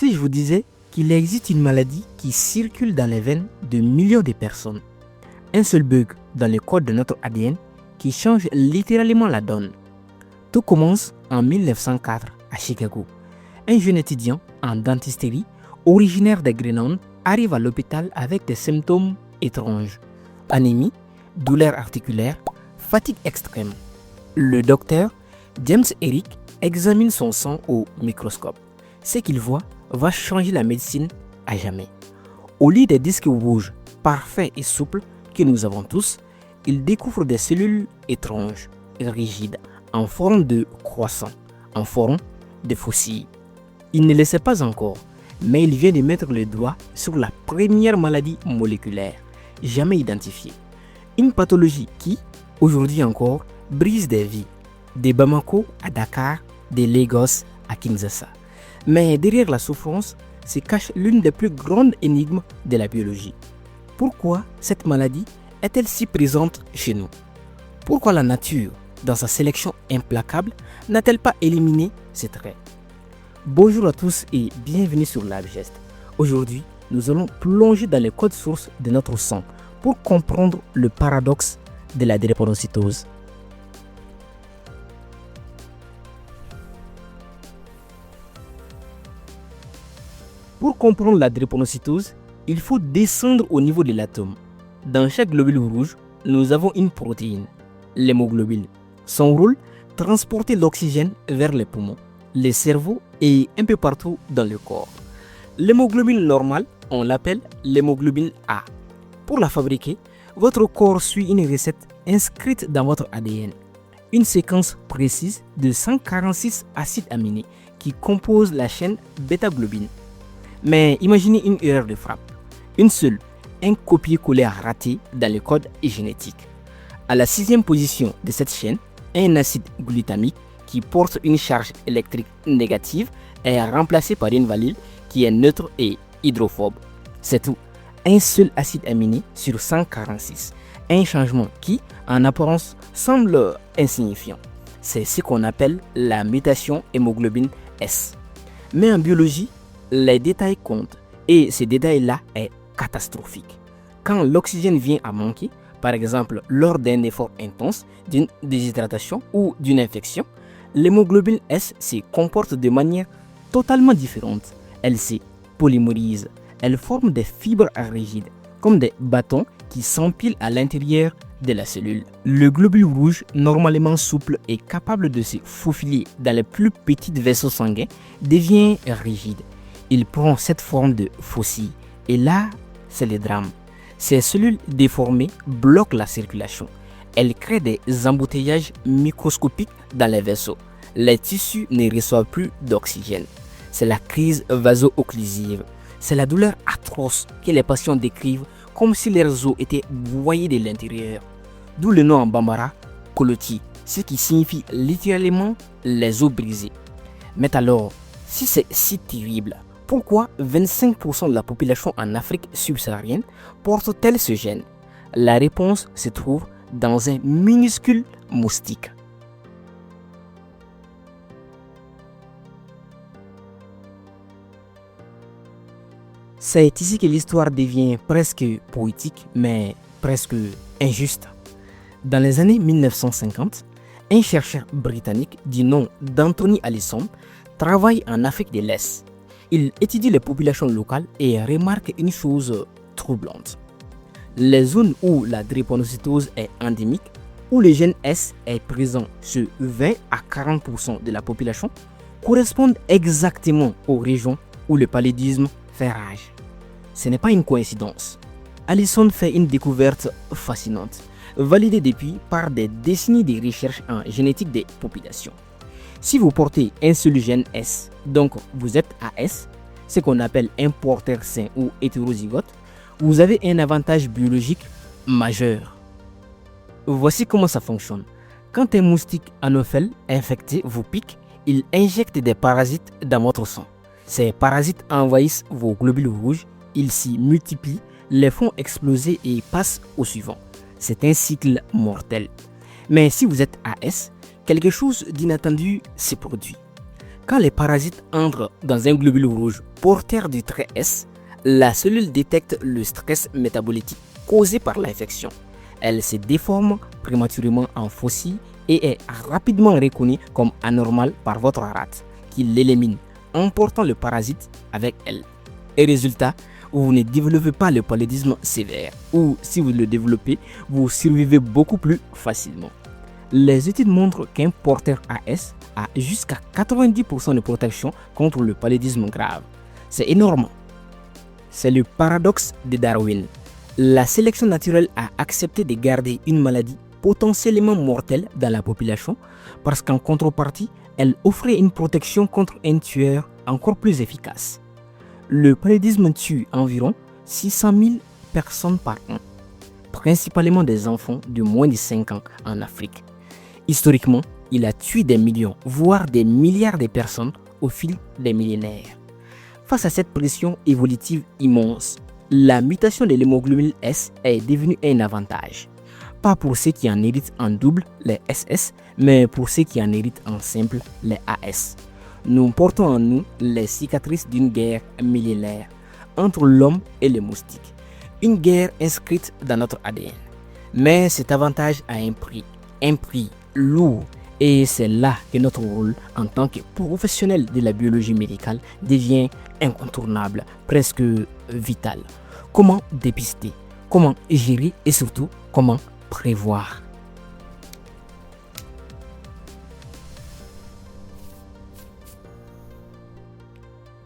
Si je vous disais qu'il existe une maladie qui circule dans les veines de millions de personnes, un seul bug dans le code de notre ADN qui change littéralement la donne. Tout commence en 1904 à Chicago. Un jeune étudiant en dentisterie, originaire de Grenoble, arrive à l'hôpital avec des symptômes étranges. Anémie, douleur articulaire, fatigue extrême. Le docteur James Eric examine son sang au microscope. Ce qu'il voit va changer la médecine à jamais. Au lieu des disques rouges parfaits et souples que nous avons tous, il découvre des cellules étranges, rigides, en forme de croissant, en forme de faucille. Il ne le sait pas encore, mais il vient de mettre le doigt sur la première maladie moléculaire jamais identifiée. Une pathologie qui, aujourd'hui encore, brise des vies, de Bamako à Dakar, de Lagos à Kinshasa. Mais derrière la souffrance se cache l'une des plus grandes énigmes de la biologie. Pourquoi cette maladie est-elle si présente chez nous? Pourquoi la nature, dans sa sélection implacable, n'a-t-elle pas éliminé ces traits? Bonjour à tous et bienvenue sur LabGest. Aujourd'hui, nous allons plonger dans les codes sources de notre sang pour comprendre le paradoxe de la drépanocytose. Pour comprendre la drépanocytose, il faut descendre au niveau de l'atome. Dans chaque globule rouge, nous avons une protéine, l'hémoglobine. Son rôle, transporter l'oxygène vers les poumons, le cerveau et un peu partout dans le corps. L'hémoglobine normale, on l'appelle l'hémoglobine A. Pour la fabriquer, votre corps suit une recette inscrite dans votre ADN. Une séquence précise de 146 acides aminés qui composent la chaîne bêta-globine. Mais imaginez une erreur de frappe. Une seule, un copier-coller raté dans le code génétique. À la 6e position de cette chaîne, un acide glutamique qui porte une charge électrique négative est remplacé par une valide qui est neutre et hydrophobe. C'est tout. Un seul acide aminé sur 146. Un changement qui, en apparence, semble insignifiant. C'est ce qu'on appelle la mutation hémoglobine S. Mais en biologie, les détails comptent et ce détail-là est catastrophique. Quand l'oxygène vient à manquer, par exemple lors d'un effort intense, d'une déshydratation ou d'une infection, l'hémoglobine S se comporte de manière totalement différente. Elle se polymérise, elle forme des fibres rigides, comme des bâtons qui s'empilent à l'intérieur de la cellule. Le globule rouge, normalement souple et capable de se faufiler dans les plus petits vaisseaux sanguins, devient rigide. Il prend cette forme de faucille. Et là, c'est le drame. Ces cellules déformées bloquent la circulation. Elles créent des embouteillages microscopiques dans les vaisseaux. Les tissus ne reçoivent plus d'oxygène. C'est la crise vaso-occlusive. C'est la douleur atroce que les patients décrivent comme si leurs os étaient broyés de l'intérieur. D'où le nom en bambara, koloti, ce qui signifie littéralement les os brisés. Mais alors, si c'est si terrible, pourquoi 25% de la population en Afrique subsaharienne porte-t-elle ce gène? La réponse se trouve dans un minuscule moustique. C'est ici que l'histoire devient presque poétique, mais presque injuste. Dans les années 1950, un chercheur britannique du nom d'Anthony Allison travaille en Afrique de l'Est. Il étudie les populations locales et remarque une chose troublante. Les zones où la drépanocytose est endémique, où le gène S est présent sur 20 à 40% de la population, correspondent exactement aux régions où le paludisme fait rage. Ce n'est pas une coïncidence. Allison fait une découverte fascinante, validée depuis par des décennies de recherches en génétique des populations. Si vous portez un seul gène S, donc vous êtes AS, ce qu'on appelle un porteur sain ou hétérozygote, vous avez un avantage biologique majeur. Voici comment ça fonctionne. Quand un moustique anophèle infecté vous pique, il injecte des parasites dans votre sang. Ces parasites envahissent vos globules rouges, ils s'y multiplient, les font exploser et passent au suivant. C'est un cycle mortel. Mais si vous êtes AS, quelque chose d'inattendu s'est produit. Quand les parasites entrent dans un globule rouge porteur du trait S, la cellule détecte le stress métabolique causé par l'infection. Elle se déforme prématurément en fossile et est rapidement reconnue comme anormale par votre rate, qui l'élimine, emportant le parasite avec elle. Et résultat, vous ne développez pas le paludisme sévère, ou si vous le développez, vous survivez beaucoup plus facilement. Les études montrent qu'un porteur AS a jusqu'à 90% de protection contre le paludisme grave. C'est énorme. C'est le paradoxe de Darwin. La sélection naturelle a accepté de garder une maladie potentiellement mortelle dans la population parce qu'en contrepartie, elle offrait une protection contre un tueur encore plus efficace. Le paludisme tue environ 600 000 personnes par an, principalement des enfants de moins de 5 ans en Afrique. Historiquement, il a tué des millions, voire des milliards de personnes au fil des millénaires. Face à cette pression évolutive immense, la mutation de l'hémoglobine S est devenue un avantage. Pas pour ceux qui en héritent en double, les SS, mais pour ceux qui en héritent en simple, les AS. Nous portons en nous les cicatrices d'une guerre millénaire entre l'homme et le moustique. Une guerre inscrite dans notre ADN. Mais cet avantage a un prix lourd. Et c'est là que notre rôle en tant que professionnel de la biologie médicale devient incontournable, presque vital. Comment dépister, comment gérer et surtout comment prévoir.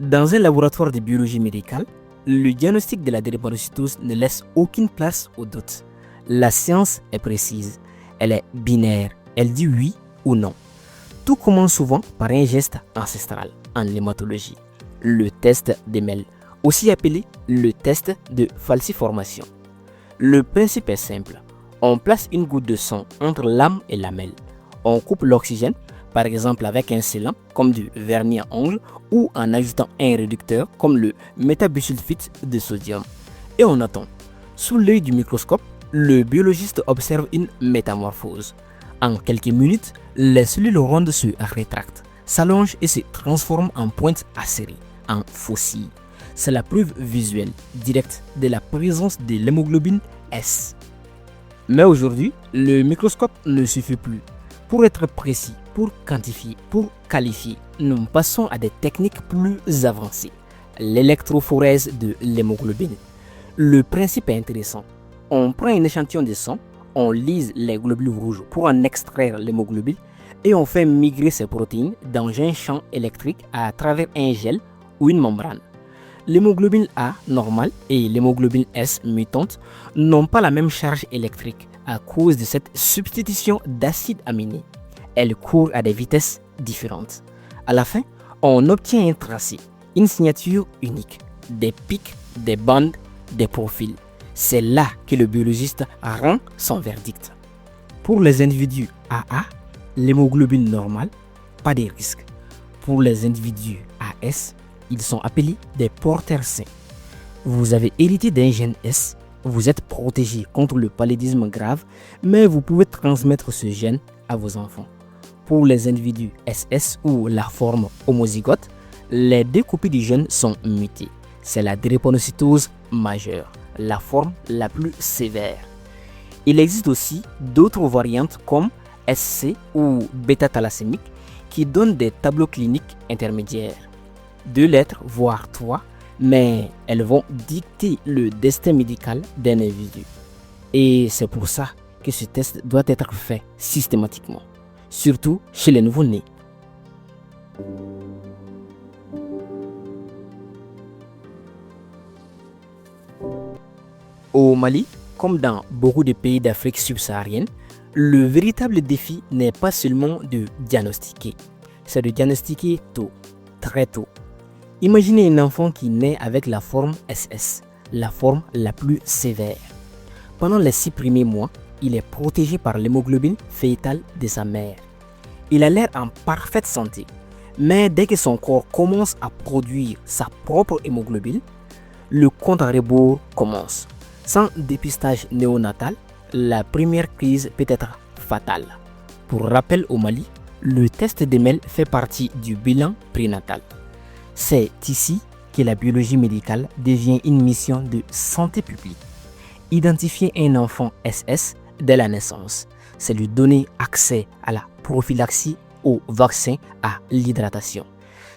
Dans un laboratoire de biologie médicale, le diagnostic de la drépanocytose ne laisse aucune place au doute. La science est précise, elle est binaire, elle dit oui ou non. Tout commence souvent par un geste ancestral en hématologie, le test de Mel, aussi appelé le test de falciformation. Le principe est simple, on place une goutte de sang entre l'âme et la mêle. On coupe l'oxygène, par exemple avec un scellant comme du vernis à ongles ou en ajoutant un réducteur comme le métabisulfite de sodium. Et on attend. Sous l'œil du microscope, le biologiste observe une métamorphose. En quelques minutes, les cellules rondes se rétractent, s'allongent et se transforment en pointes acérées, en fossiles. C'est la preuve visuelle, directe, de la présence de l'hémoglobine S. Mais aujourd'hui, le microscope ne suffit plus. Pour être précis, pour quantifier, pour qualifier, nous passons à des techniques plus avancées. L'électrophorèse de l'hémoglobine. Le principe est intéressant. On prend un échantillon de sang, on lise les globules rouges pour en extraire l'hémoglobine et on fait migrer ces protéines dans un champ électrique à travers un gel ou une membrane. L'hémoglobine A normale et l'hémoglobine S mutante n'ont pas la même charge électrique à cause de cette substitution d'acides aminés. Elles courent à des vitesses différentes. À la fin, on obtient un tracé, une signature unique, des pics, des bandes, des profils. C'est là que le biologiste rend son verdict. Pour les individus AA, l'hémoglobine normale, pas de risque. Pour les individus AS, ils sont appelés des porteurs sains. Vous avez hérité d'un gène S, vous êtes protégé contre le paludisme grave, mais vous pouvez transmettre ce gène à vos enfants. Pour les individus SS ou la forme homozygote, les deux copies du gène sont mutées. C'est la drépanocytose majeure, la forme la plus sévère. Il existe aussi d'autres variantes comme SC ou bêta-thalassémique qui donnent des tableaux cliniques intermédiaires. 2 lettres, voire 3, mais elles vont dicter le destin médical d'un individu. Et c'est pour ça que ce test doit être fait systématiquement, surtout chez les nouveau-nés. Au Mali, comme dans beaucoup de pays d'Afrique subsaharienne, le véritable défi n'est pas seulement de diagnostiquer, c'est de diagnostiquer tôt, très tôt. Imaginez un enfant qui naît avec la forme SS, la forme la plus sévère. Pendant les 6 premiers mois, il est protégé par l'hémoglobine fœtale de sa mère. Il a l'air en parfaite santé, mais dès que son corps commence à produire sa propre hémoglobine, le compte à rebours commence. Sans dépistage néonatal, la première crise peut être fatale. Pour rappel au Mali, Le test d'Emel fait partie du bilan prénatal. C'est ici que la biologie médicale devient une mission de santé publique. Identifier un enfant SS dès la naissance, c'est lui donner accès à la prophylaxie, au vaccin, à l'hydratation.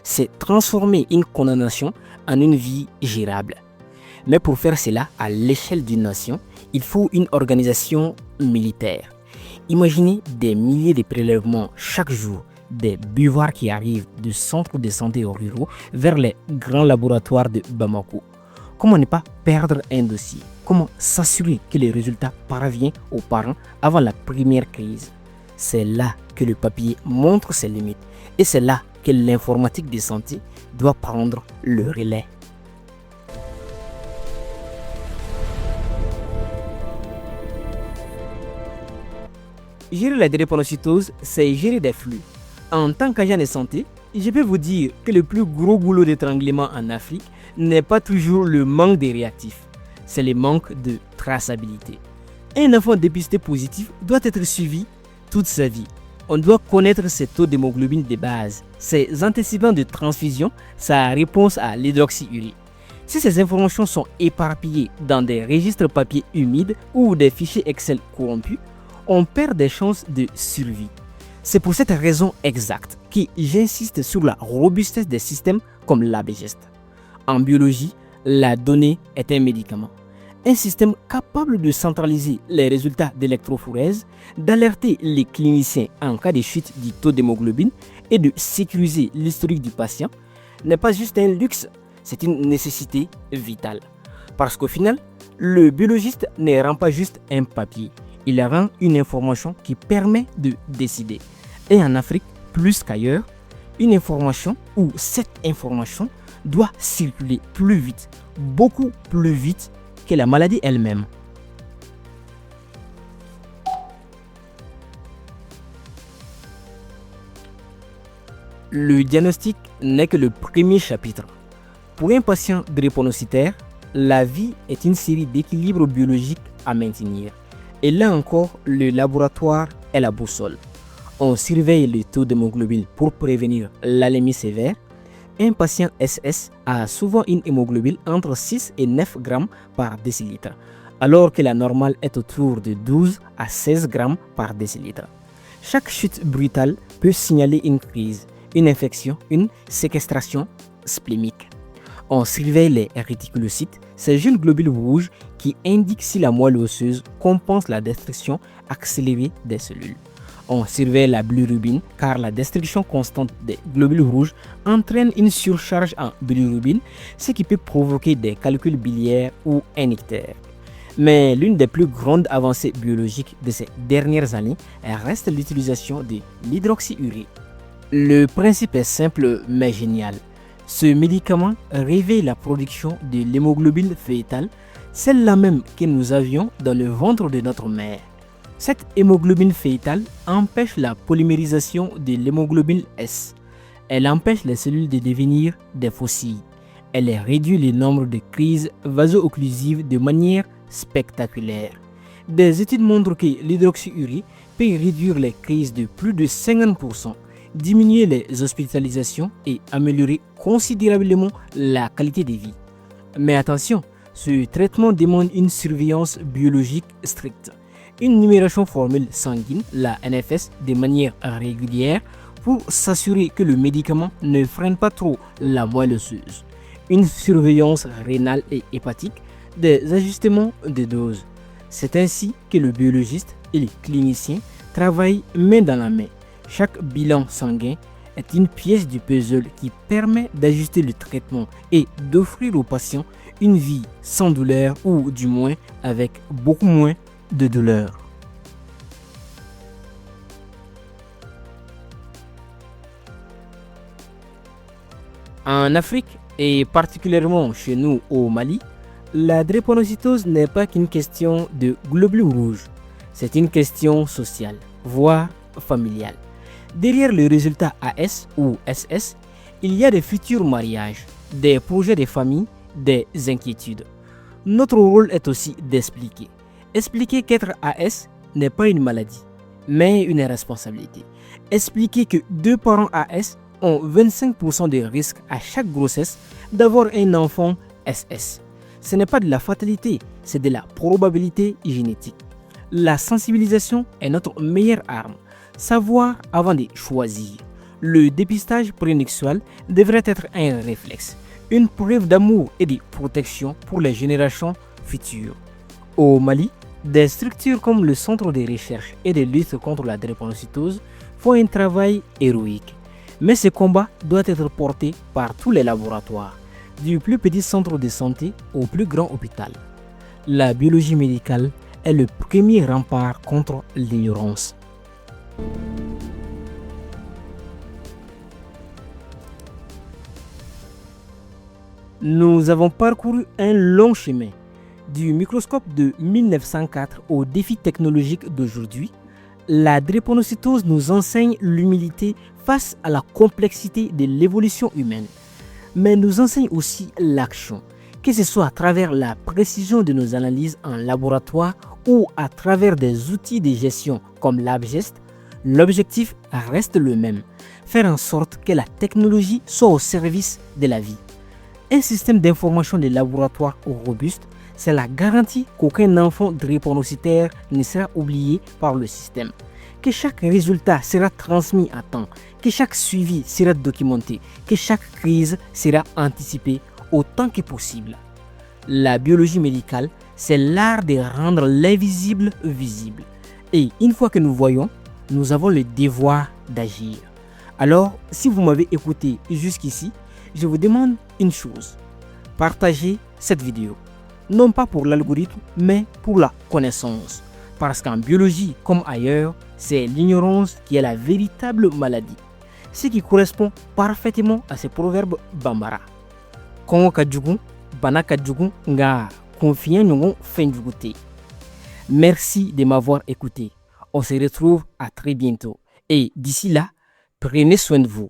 C'est transformer une condamnation en une vie gérable. Mais pour faire cela à l'échelle d'une nation, il faut une organisation militaire. Imaginez des milliers de prélèvements chaque jour, des buvoirs qui arrivent du centre de santé ruraux vers les grands laboratoires de Bamako. Comment ne pas perdre un dossier? Comment s'assurer que les résultats parviennent aux parents avant la première crise? C'est là que le papier montre ses limites et c'est là que l'informatique de santé doit prendre le relais. Gérer la drépanocytose, c'est gérer des flux. En tant qu'agent de santé, je peux vous dire que le plus gros boulot d'étranglement en Afrique n'est pas toujours le manque de réactifs, c'est le manque de traçabilité. Un enfant dépisté positif doit être suivi toute sa vie. On doit connaître ses taux d'hémoglobine de base, ses antécédents de transfusion, sa réponse à l'hydroxyurie. Si ces informations sont éparpillées dans des registres papier humides ou des fichiers Excel corrompus, on perd des chances de survie. C'est pour cette raison exacte que j'insiste sur la robustesse des systèmes comme l'ABGEST. En biologie, la donnée est un médicament. Un système capable de centraliser les résultats d'électrophorèse, d'alerter les cliniciens en cas de chute du taux d'hémoglobine et de sécuriser l'historique du patient n'est pas juste un luxe, c'est une nécessité vitale. Parce qu'au final, le biologiste ne rend pas juste un papier, il rend une information qui permet de décider. Et en Afrique, plus qu'ailleurs, une information ou cette information doit circuler plus vite, beaucoup plus vite que la maladie elle-même. Le diagnostic n'est que le premier chapitre. Pour un patient drépanocytaire, la vie est une série d'équilibres biologiques à maintenir. Et là encore, le laboratoire est la boussole. On surveille le taux d'hémoglobine pour prévenir l'anémie sévère. Un patient SS a souvent une hémoglobine entre 6 et 9 grammes par décilitre, alors que la normale est autour de 12 à 16 grammes par décilitre. Chaque chute brutale peut signaler une crise, une infection, une séquestration splénique. On surveille les réticulocytes, ces jeunes globules rouges qui indiquent si la moelle osseuse compense la destruction accélérée des cellules. On surveille la bilirubine car la destruction constante des globules rouges entraîne une surcharge en bilirubine, ce qui peut provoquer des calculs biliaires ou un ictère. Mais l'une des plus grandes avancées biologiques de ces dernières années reste l'utilisation de l'hydroxyurie. Le principe est simple mais génial. Ce médicament réveille la production de l'hémoglobine fœtale, celle-là même que nous avions dans le ventre de notre mère. Cette hémoglobine fœtale empêche la polymérisation de l'hémoglobine S. Elle empêche les cellules de devenir des fossiles. Elle réduit le nombre de crises vaso-occlusives de manière spectaculaire. Des études montrent que l'hydroxyurie peut réduire les crises de plus de 50%, diminuer les hospitalisations et améliorer considérablement la qualité de vie. Mais attention, ce traitement demande une surveillance biologique stricte. Une numération formule sanguine, la NFS, de manière régulière pour s'assurer que le médicament ne freine pas trop la moelle osseuse. Une surveillance rénale et hépatique, des ajustements de doses. C'est ainsi que le biologiste et les cliniciens travaillent main dans la main. Chaque bilan sanguin est une pièce du puzzle qui permet d'ajuster le traitement et d'offrir aux patients une vie sans douleur ou du moins avec beaucoup moins de douleur. En Afrique et particulièrement chez nous au Mali, la drépanocytose n'est pas qu'une question de globules rouges, c'est une question sociale, voire familiale. Derrière le résultat AS ou SS, il y a des futurs mariages, des projets de famille, des inquiétudes. Notre rôle est aussi d'expliquer. Expliquer qu'être AS n'est pas une maladie, mais une responsabilité. Expliquer que deux parents AS ont 25% de risque à chaque grossesse d'avoir un enfant SS. Ce n'est pas de la fatalité, c'est de la probabilité génétique. La sensibilisation est notre meilleure arme. Savoir avant de choisir. Le dépistage prénuptial devrait être un réflexe, une preuve d'amour et de protection pour les générations futures. Au Mali, des structures comme le Centre de recherche et de lutte contre la drépanocytose font un travail héroïque. Mais ce combat doit être porté par tous les laboratoires, du plus petit centre de santé au plus grand hôpital. La biologie médicale est le premier rempart contre l'ignorance. Nous avons parcouru un long chemin, du microscope de 1904 aux défis technologiques d'aujourd'hui. La drépanocytose nous enseigne l'humilité face à la complexité de l'évolution humaine, mais nous enseigne aussi l'action, que ce soit à travers la précision de nos analyses en laboratoire ou à travers des outils de gestion comme l'Abgest. L'objectif reste le même, faire en sorte que la technologie soit au service de la vie. Un système d'information de laboratoire robuste, c'est la garantie qu'aucun enfant drépanocytaire ne sera oublié par le système, que chaque résultat sera transmis à temps, que chaque suivi sera documenté, que chaque crise sera anticipée autant que possible. La biologie médicale, c'est l'art de rendre l'invisible visible. Et une fois que nous voyons, nous avons le devoir d'agir. Alors, si vous m'avez écouté jusqu'ici, je vous demande une chose. Partagez cette vidéo. Non pas pour l'algorithme, mais pour la connaissance. Parce qu'en biologie comme ailleurs, c'est l'ignorance qui est la véritable maladie. Ce qui correspond parfaitement à ce proverbe bambara. Kongo kajugu, bana kajugu, nga confiant nyongo fenjugute. Merci de m'avoir écouté. On se retrouve à très bientôt. Et d'ici là, prenez soin de vous.